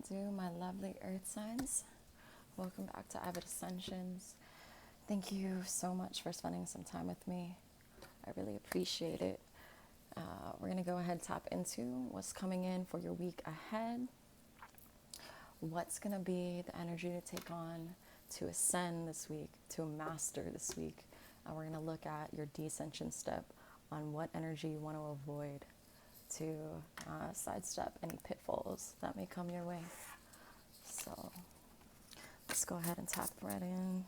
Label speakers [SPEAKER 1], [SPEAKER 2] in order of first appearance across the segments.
[SPEAKER 1] do, my lovely earth signs? Welcome back to Avid Ascensions. Thank you so much for spending some time with me. I really appreciate it. We're going to go ahead and tap into what's coming in for your week ahead. What's going to be the energy to take on, to ascend this week, to master this week. And we're going to look at your descension step on what energy you want to avoid to sidestep any pitfalls that may come your way. So let's go ahead and tap right in.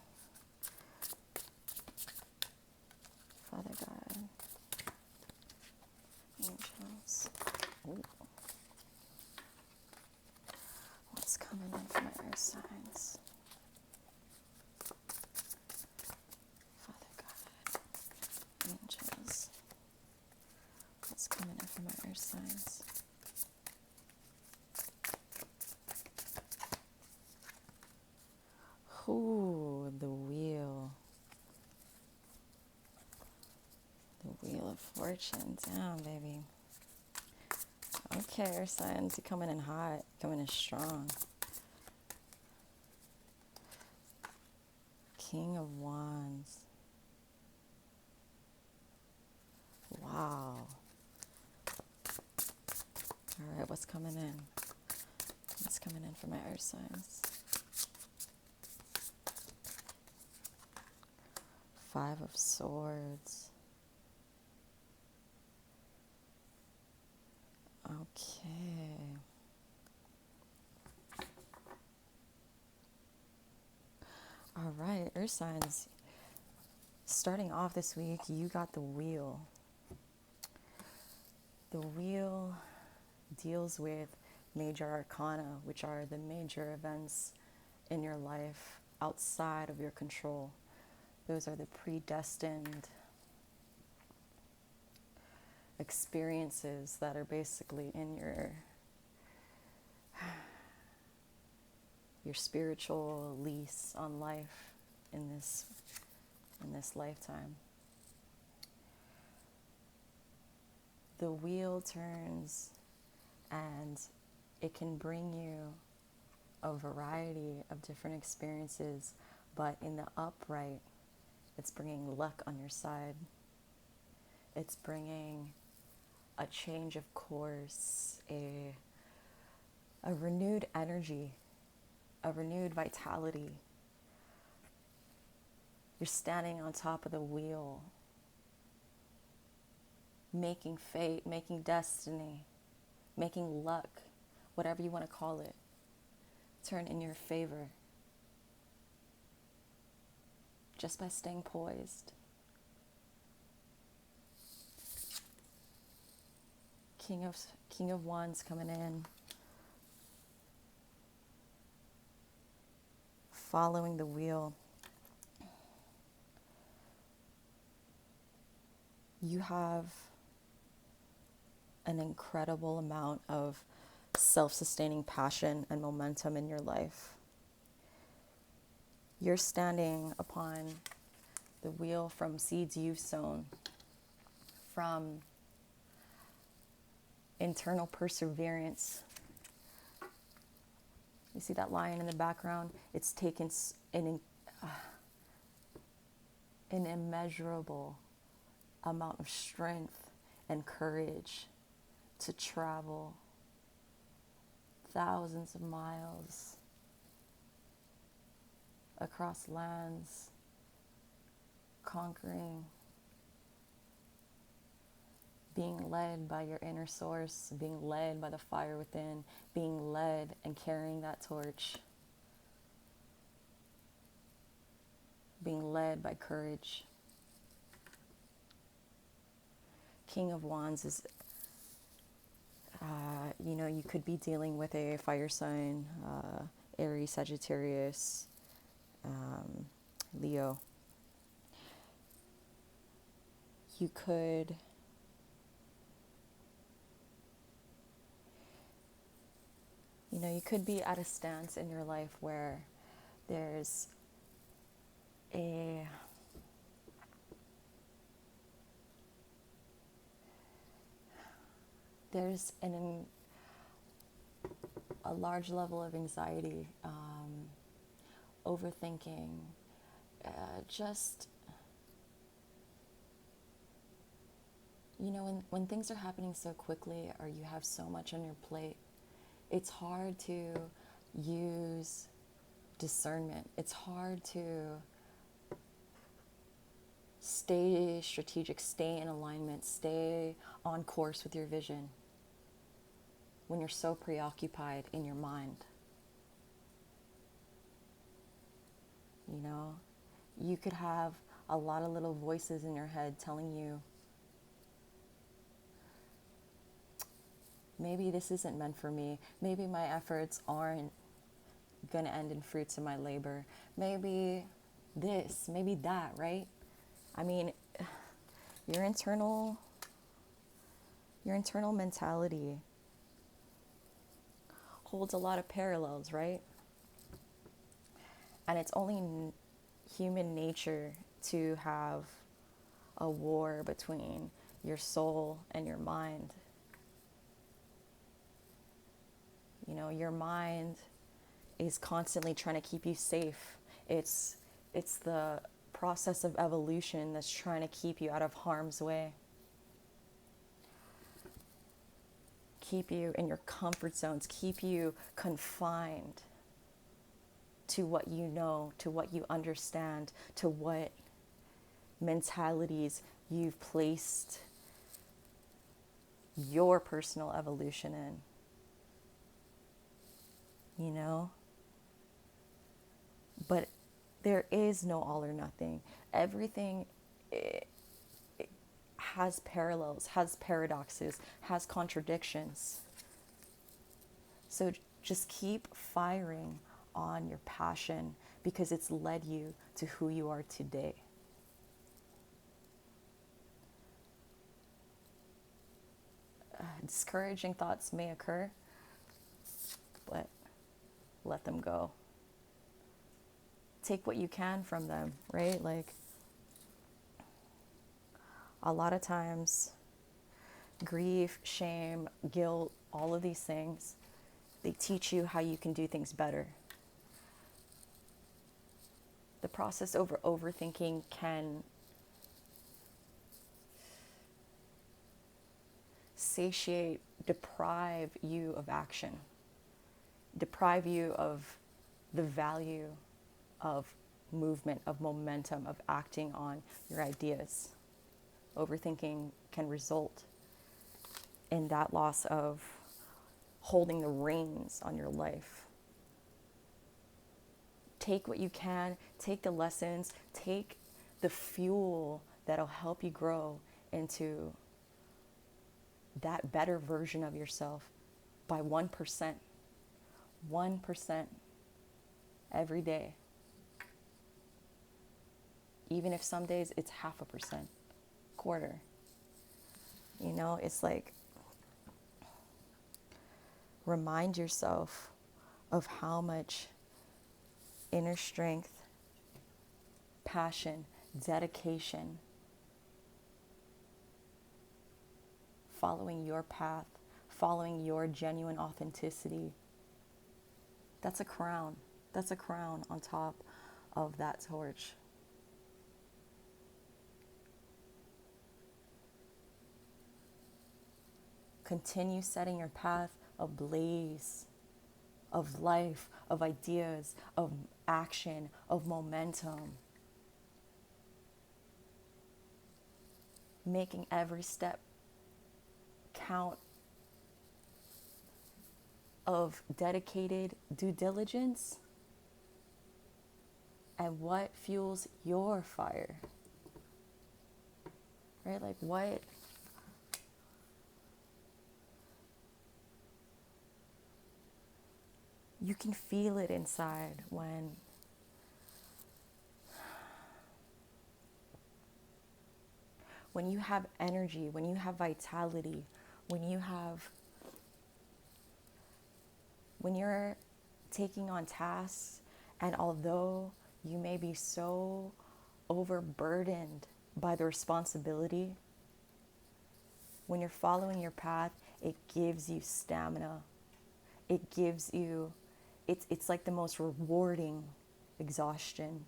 [SPEAKER 1] Father God, angels. Ooh. What's coming in for my earth signs? Father God, angels. What's coming in for my earth signs? Ooh, the wheel. The wheel of fortune. Down, baby. Okay, earth signs, you're coming in hot, coming in strong. King of Wands. Wow. All right, what's coming in? What's coming in for my earth signs? Five of Swords. Okay. All right, earth signs. Starting off this week, you got the wheel. The wheel deals with major arcana, which are the major events in your life outside of your control. Those are the predestined experiences that are basically in your spiritual lease on life in this lifetime. The wheel turns and it can bring you a variety of different experiences, but in the upright, it's bringing luck on your side. It's bringing a change of course, a renewed energy, a renewed vitality. You're standing on top of the wheel, making fate, making destiny, making luck, whatever you want to call it, turn in your favor just by staying poised. King of Wands coming in, following the wheel. You have an incredible amount of self-sustaining passion and momentum in your life. You're standing upon the wheel from seeds you've sown, from internal perseverance. You see that lion in the background? It's taken an immeasurable amount of strength and courage to travel thousands of miles across lands, conquering, being led by your inner source, being led by the fire within, being led and carrying that torch, being led by courage. King of Wands is, you could be dealing with a fire sign, Aries, Sagittarius, Leo. You could be at a stance in your life where there's a a large level of anxiety, overthinking, just, when things are happening so quickly or you have so much on your plate, it's hard to use discernment. It's hard to stay strategic, stay in alignment, stay on course with your vision when you're so preoccupied in your mind. You could have a lot of little voices in your head telling you, maybe this isn't meant for me. Maybe my efforts aren't going to end in fruits of my labor. Maybe this, maybe that, right? I mean, your internal mentality holds a lot of parallels, right? And it's only human nature to have a war between your soul and your mind. Your mind is constantly trying to keep you safe. It's the process of evolution that's trying to keep you out of harm's way. Keep you in your comfort zones, keep you confined to what you know, to what you understand, to what mentalities you've placed your personal evolution in. But there is no all or nothing. Everything has parallels, has paradoxes, has contradictions. So just keep firing on your passion because it's led you to who you are today. Discouraging thoughts may occur, but let them go. Take what you can from them, right? Like, a lot of times, grief, shame, guilt, all of these things, they teach you how you can do things better. The process over overthinking can deprive you of action, deprive you of the value of movement, of momentum, of acting on your ideas. Overthinking can result in that loss of holding the reins on your life. Take what you can, take the lessons, take the fuel that'll help you grow into that better version of yourself by 1%. 1% every day. Even if some days it's 0.5%, quarter. It's like, remind yourself of how much inner strength, passion, dedication, following your path, following your genuine authenticity. That's a crown. That's a crown on top of that torch. Continue setting your path ablaze of life, of ideas, of action, of momentum. Making every step count of dedicated due diligence and what fuels your fire. Right? Like, what you can feel it inside when you have energy, when you have vitality, when you're taking on tasks, and although you may be so overburdened by the responsibility, when you're following your path, it gives you stamina. It gives you, it's like the most rewarding exhaustion.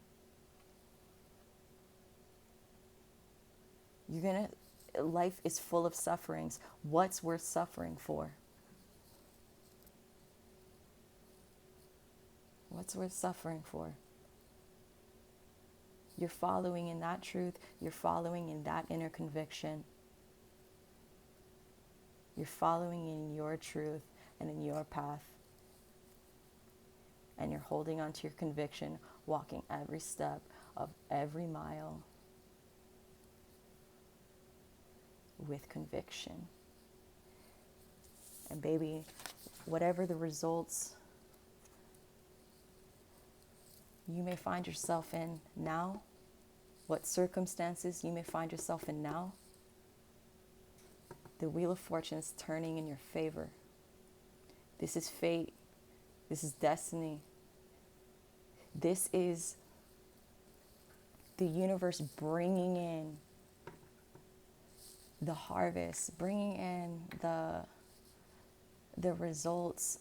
[SPEAKER 1] Life is full of sufferings. What's worth suffering for? What's worth suffering for? You're following in that truth. You're following in that inner conviction. You're following in your truth and in your path. And you're holding on to your conviction, walking every step of every mile with conviction. And baby, whatever the results you may find yourself in now, what circumstances you may find yourself in now, the wheel of fortune is turning in your favor. This is fate. This is destiny. This is the universe bringing in the harvest, bringing in the results,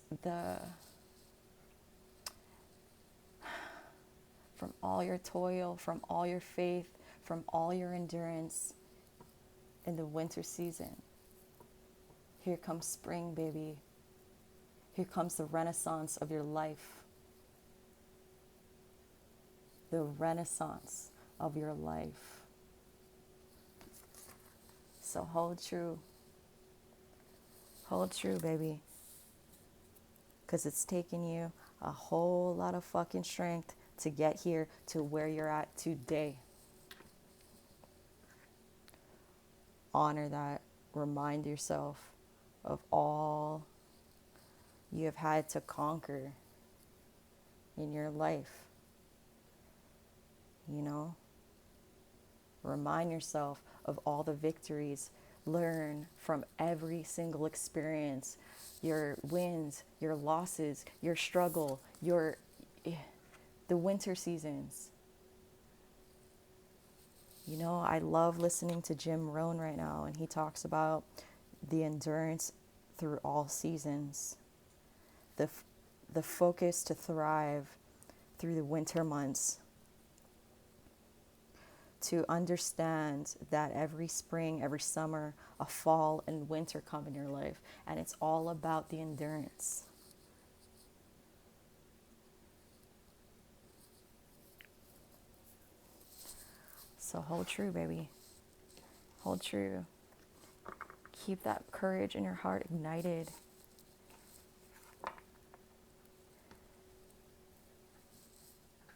[SPEAKER 1] from all your toil, from all your faith, from all your endurance in the winter season. Here comes spring, baby. Here comes the renaissance of your life. The renaissance of your life. So hold true. Hold true, baby. Because it's taken you a whole lot of fucking strength to get here to where you're at today. Honor that. Remind yourself of all you have had to conquer in your life. You know? Remind yourself of all the victories. Learn from every single experience. Your wins, your losses, your struggle, the winter seasons. You know, I love listening to Jim Rohn right now, and he talks about the endurance through all seasons, the focus to thrive through the winter months, to understand that every spring, every summer, a fall and winter come in your life, and it's all about the endurance. So hold true, baby. Hold true. Keep that courage in your heart ignited.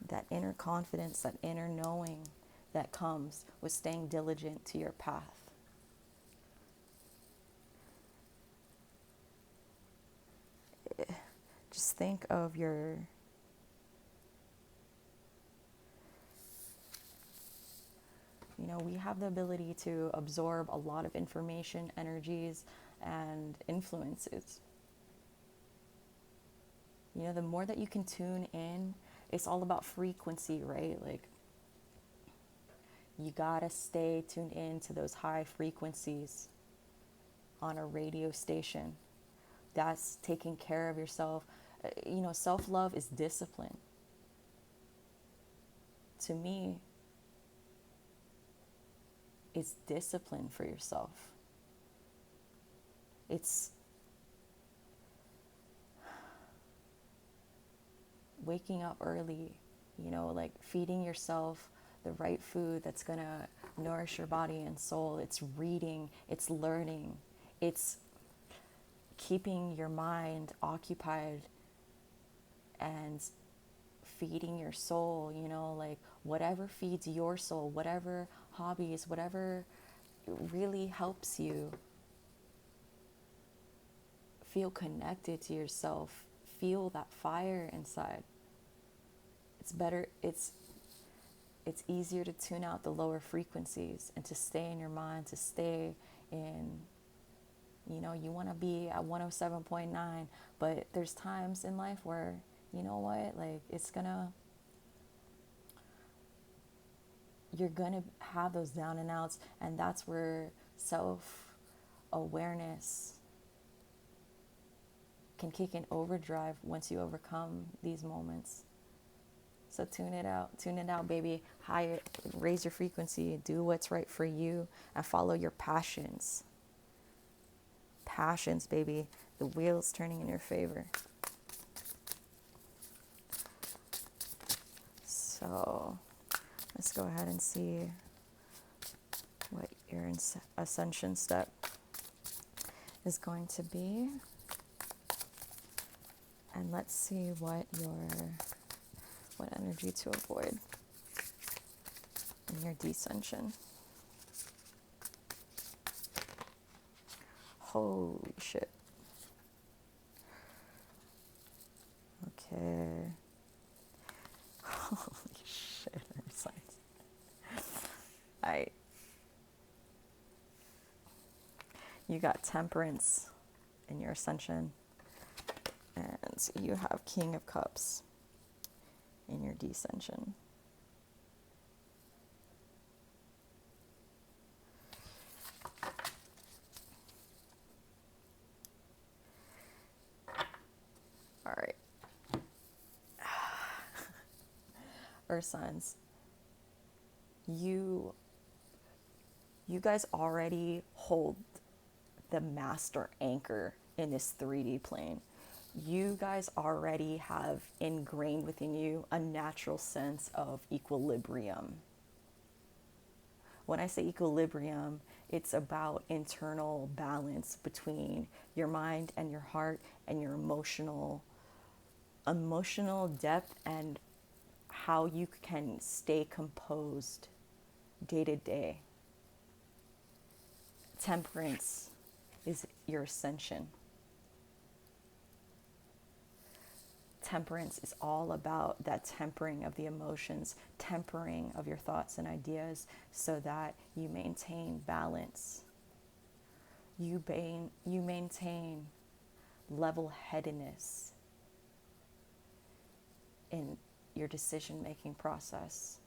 [SPEAKER 1] That inner confidence, that inner knowing that comes with staying diligent to your path. Just think of we have the ability to absorb a lot of information, energies, and influences. The more that you can tune in, it's all about frequency, right? Like, you gotta stay tuned in to those high frequencies on a radio station. That's taking care of yourself. Self-love is discipline. To me, it's discipline for yourself. It's waking up early, like feeding yourself the right food that's going to nourish your body and soul. It's reading, it's learning, it's keeping your mind occupied and feeding your soul, like whatever feeds your soul, whatever hobbies, whatever really helps you feel connected to yourself, feel that fire inside. It's better, it's easier to tune out the lower frequencies and to stay in your mind, to stay in, you want to be at 107.9, but there's times in life where, like you're gonna have those down and outs, and that's where self-awareness can kick in overdrive once you overcome these moments. So tune it out, baby. Higher, raise your frequency, do what's right for you, and follow your passions. Passions, baby. The wheel's turning in your favor. So let's go ahead and see what your ascension step is going to be. And let's see what energy to avoid in your descension. Holy shit. Okay. Holy shit. You got Temperance in your ascension, and you have King of Cups in your descension. All right. Earth signs, you guys already hold the master anchor in this 3D plane. You guys already have ingrained within you a natural sense of equilibrium. When I say equilibrium, it's about internal balance between your mind and your heart and your emotional depth, and how you can stay composed day to day. Temperance is your ascension. Temperance is all about that tempering of the emotions, tempering of your thoughts and ideas, so that you maintain balance. You maintain level-headedness in your decision-making process,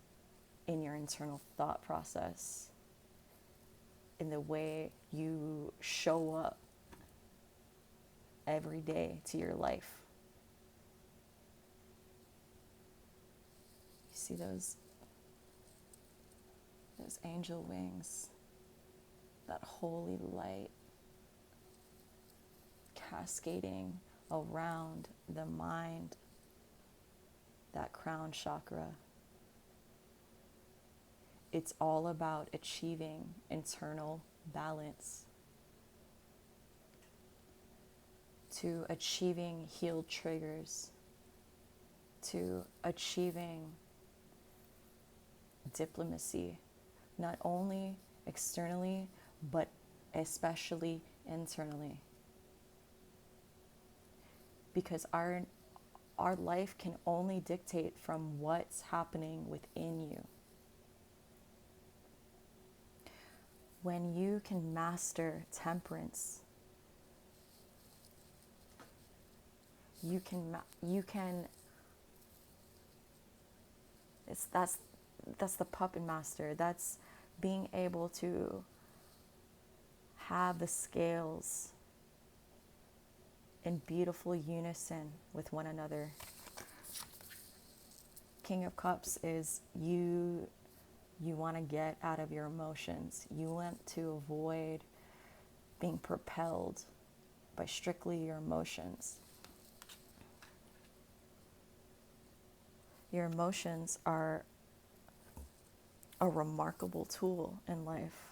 [SPEAKER 1] in your internal thought process, in the way you show up every day to your life. You see those angel wings, that holy light cascading around the mind, that crown chakra. It's all about achieving internal balance, to achieving healed triggers, to achieving diplomacy, not only externally, but especially internally. Because our life can only dictate from what's happening within you. When you can master temperance, you can that's the puppet master. That's being able to have the scales in beautiful unison with one another. King of Cups is you want to get out of your emotions. You want to avoid being propelled by strictly your emotions. Your emotions are a remarkable tool in life,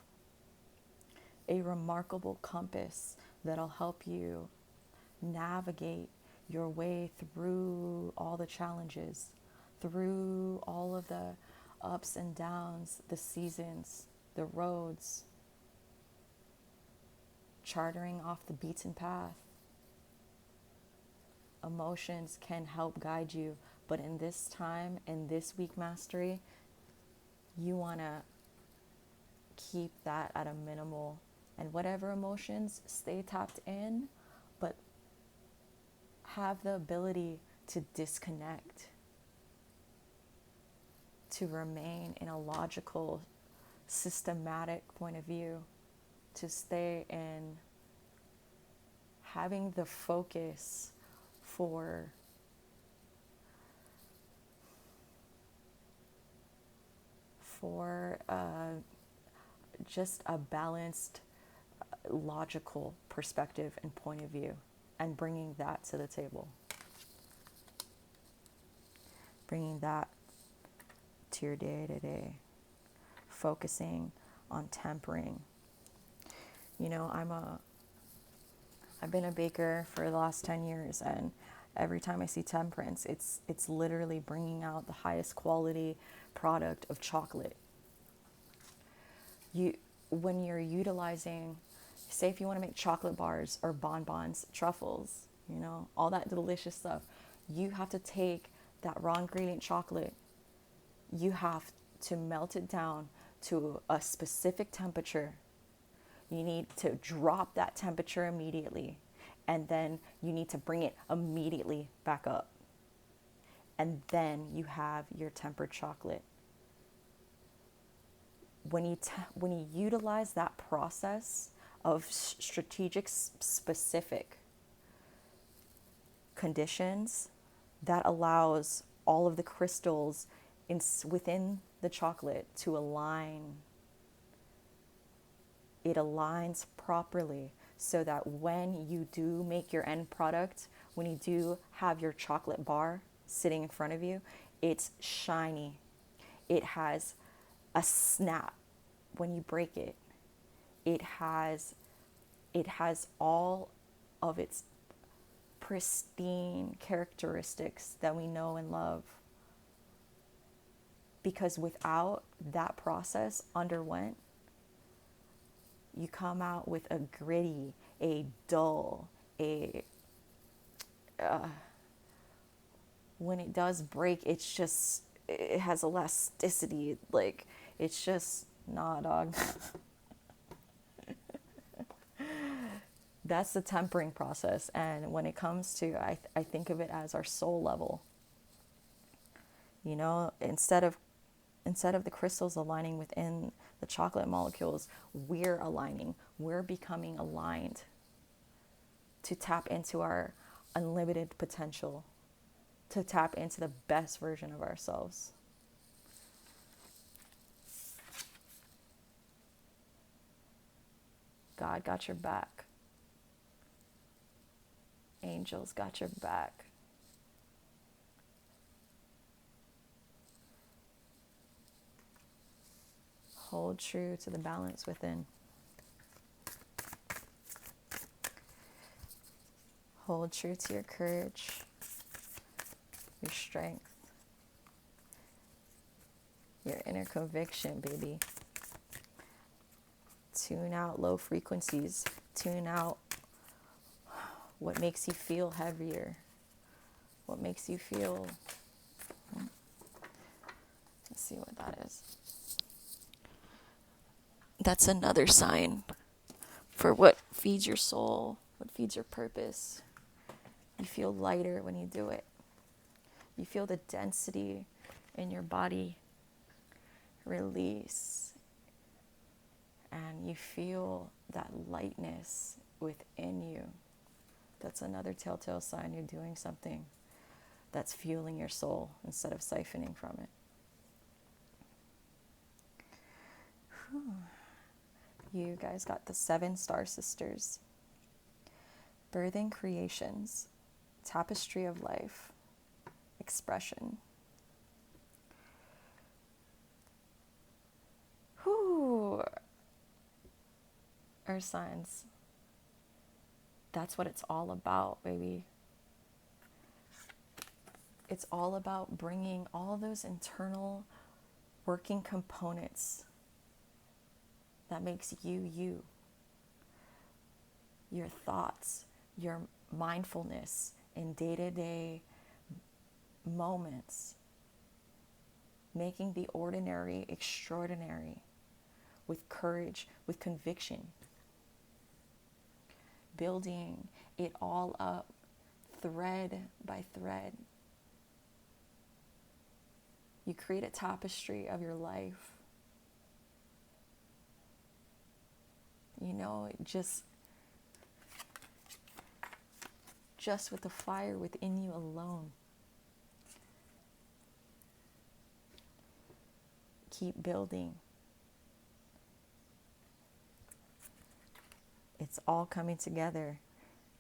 [SPEAKER 1] a remarkable compass that'll help you navigate your way through all the challenges, through all of the ups and downs, the seasons, the roads, chartering off the beaten path. Emotions can help guide you, but in this time, in this week mastery, you want to keep that at a minimal, and whatever emotions, stay tapped in, but have the ability to disconnect, to remain in a logical, systematic point of view, to stay in having the focus for just a balanced, logical perspective and point of view, and bringing that to the table. Bringing that to your day-to-day. Focusing on tempering. You know, I've been a baker for the last 10 years, and every time I see temperance, it's literally bringing out the highest quality product of chocolate. When you're utilizing, say if you want to make chocolate bars or bonbons, truffles, you know, all that delicious stuff, you have to take that raw ingredient chocolate, you have to melt it down to a specific temperature. You need to drop that temperature immediately, and then you need to bring it immediately back up. And then you have your tempered chocolate. When you utilize that process of strategic, specific conditions, that allows all of the crystals within the chocolate to align. It aligns properly so that when you do make your end product, when you do have your chocolate bar sitting in front of you, it's shiny. It has a snap when you break it. It has all of its pristine characteristics that we know and love. Because without that process underwent, you come out with a gritty, a dull, when it does break, it has elasticity. Like, it's just, nah, dog. That's the tempering process. And when it comes to, I think of it as our soul level. You know, instead of the crystals aligning within the chocolate molecules, we're aligning. We're becoming aligned to tap into our unlimited potential, to tap into the best version of ourselves. God got your back. Angels got your back. Hold true to the balance within. Hold true to your courage, your strength, your inner conviction, baby. Tune out low frequencies. Tune out what makes you feel heavier. What makes you feel... Let's see what that is. That's another sign for what feeds your soul, what feeds your purpose. You feel lighter when you do it. You feel the density in your body release. And you feel that lightness within you. That's another telltale sign you're doing something that's fueling your soul instead of siphoning from it. Whew. You guys got the 7 star sisters. Birthing creations. Tapestry of life. Expression. Whew. Earth signs. That's what it's all about, baby. It's all about bringing all those internal working components that makes you, you. Your thoughts, your mindfulness in day-to-day moments. Making the ordinary extraordinary with courage, with conviction. Building it all up, thread by thread. You create a tapestry of your life. You know, just just with the fire within you alone. Keep building. It's all coming together.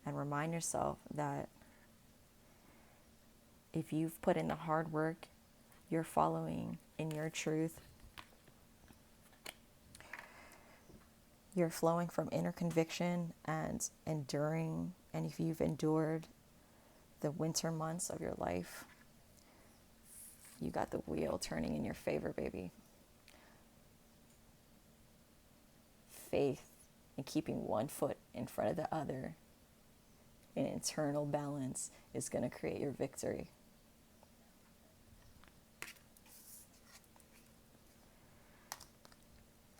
[SPEAKER 1] And remind yourself that if you've put in the hard work, you're following in your truth, you're flowing from inner conviction and enduring. And if you've endured the winter months of your life, you got the wheel turning in your favor, baby. Faith and keeping one foot in front of the other in internal balance is going to create your victory.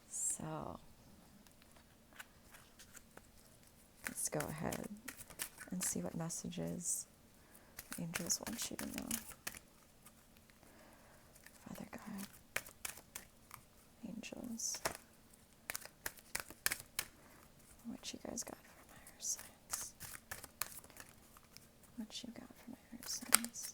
[SPEAKER 1] So let's go ahead and see what messages angels want you to know. Father God, angels, what you guys got for my earth signs? What you got for my earth signs?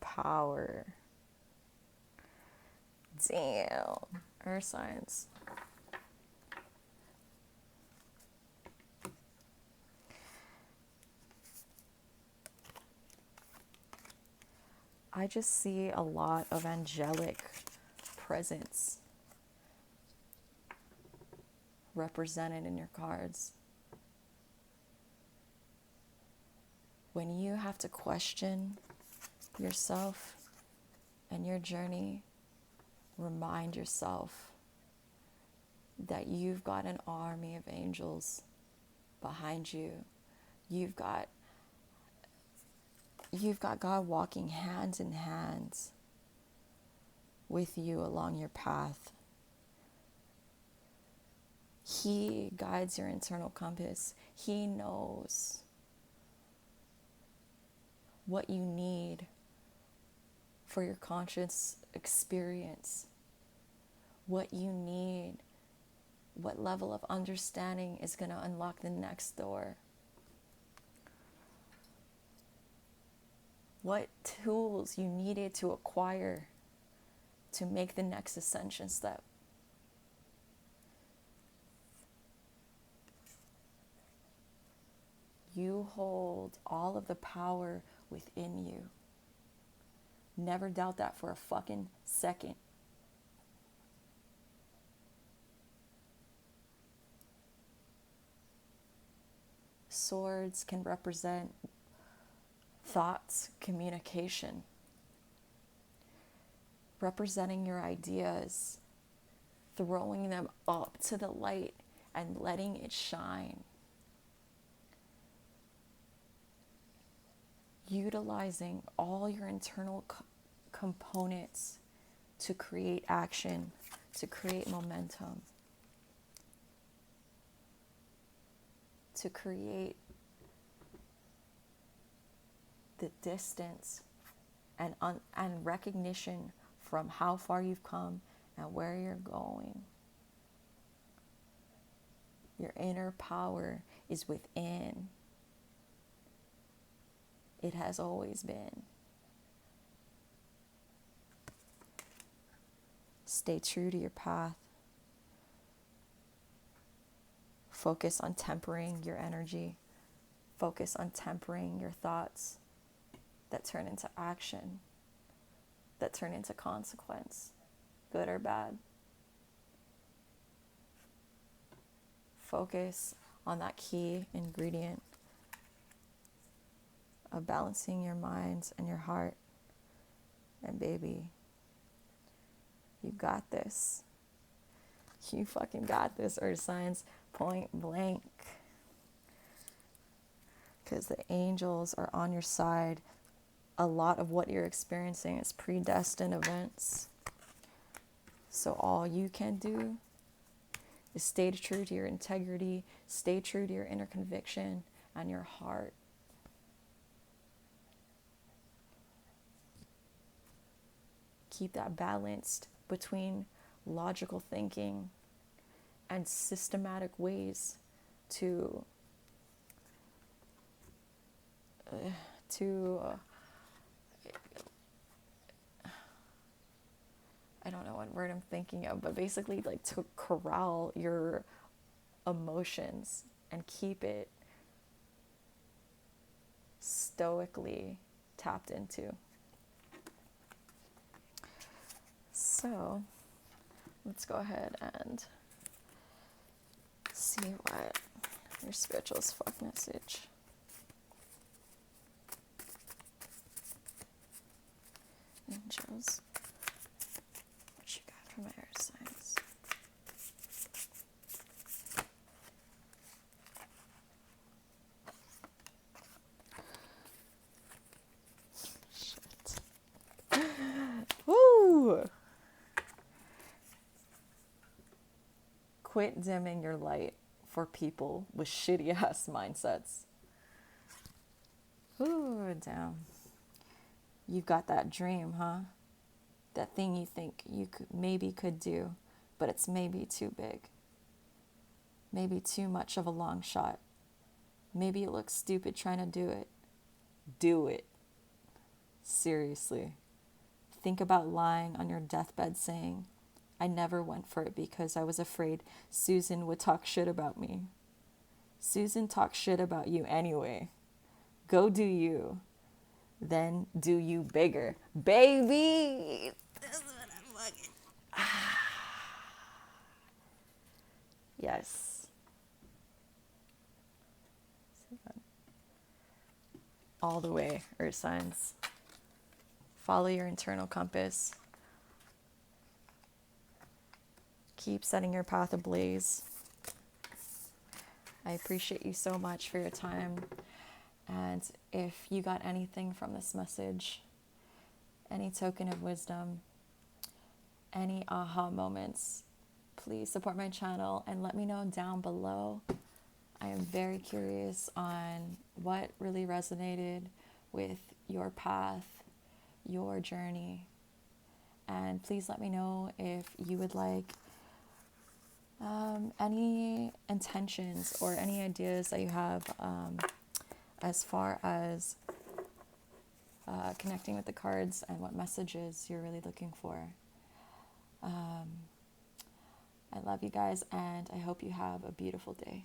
[SPEAKER 1] Power. Damn. Earth signs. I just see a lot of angelic presence represented in your cards. When you have to question yourself and your journey, remind yourself that you've got an army of angels behind you. You've got God walking hand in hand with you along your path. He guides your internal compass. He knows what you need for your conscious experience, what you need, what level of understanding is going to unlock the next door, what tools you needed to acquire to make the next ascension step. You hold all of the power within you. Never doubt that for a fucking second. Swords can represent thoughts, communication, representing your ideas, throwing them up to the light and letting it shine. Utilizing all your internal components to create action, to create momentum, to create the distance and recognition from how far you've come and where you're going. Your inner power is within. It has always been. Stay true to your path. Focus on tempering your energy. Focus on tempering your thoughts that turn into action, that turn into consequence, good or bad. Focus on that key ingredient of balancing your mind and your heart. And baby, you got this. You fucking got this, earth signs, point blank. Because the angels are on your side. A lot of what you're experiencing is predestined events. So all you can do is stay true to your integrity, stay true to your inner conviction and your heart. Keep that balanced between logical thinking and systematic ways to to I don't know what word I'm thinking of, but basically like to corral your emotions and keep it stoically tapped into. So let's go ahead and see what your spiritual's fuck message. Angels, what you got for my earth signs? Shit. Woo! Quit dimming your light for people with shitty ass mindsets. Ooh, damn. You've got that dream, huh? That thing you think you could do, but it's maybe too big. Maybe too much of a long shot. Maybe it looks stupid trying to do it. Do it. Seriously. Think about lying on your deathbed saying, I never went for it because I was afraid Susan would talk shit about me. Susan talks shit about you anyway. Go do you. Then do you bigger. Baby! That's what I'm fucking... Yes. All the way, earth signs. Follow your internal compass. Keep setting your path ablaze. I appreciate you so much for your time. And if you got anything from this message, any token of wisdom, any aha moments, please support my channel and let me know down below. I am very curious on what really resonated with your path, your journey. And please let me know if you would like any intentions or any ideas that you have as far as connecting with the cards and what messages you're really looking for. I love you guys, and I hope you have a beautiful day.